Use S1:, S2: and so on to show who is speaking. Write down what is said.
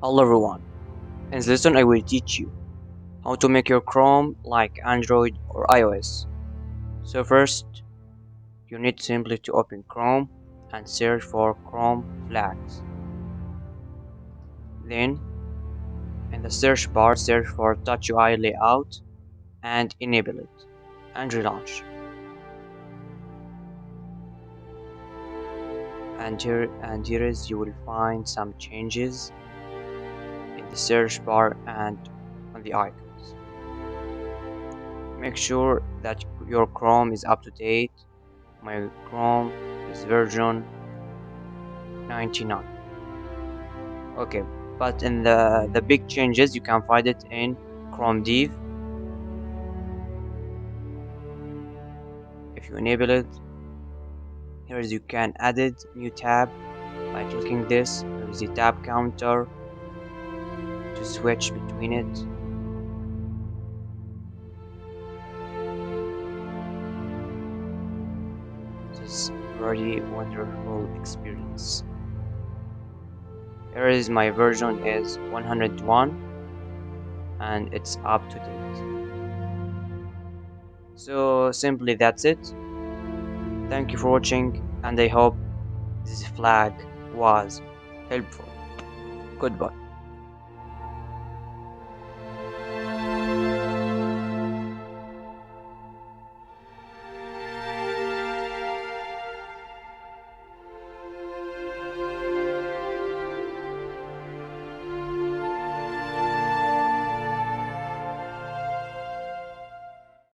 S1: Hello everyone, in this lesson I will teach you how to make your Chrome like Android or iOS. So first, you need simply to open Chrome and search for Chrome flags. Then, in the search bar, search for Touch UI layout and enable it and relaunch. And here is you will find some changes in the search bar and on the icons. Make sure that your Chrome is up to date. My Chrome is version 99. Okay, but in the big changes you can find it in Chrome div. If you enable it, here is you can add it new tab by clicking this. There is a tab counter to switch between it. This is very wonderful experience. Here is my version is 101 and it's up to date. So simply that's it. Thank you for watching and I hope this flag was helpful. Goodbye.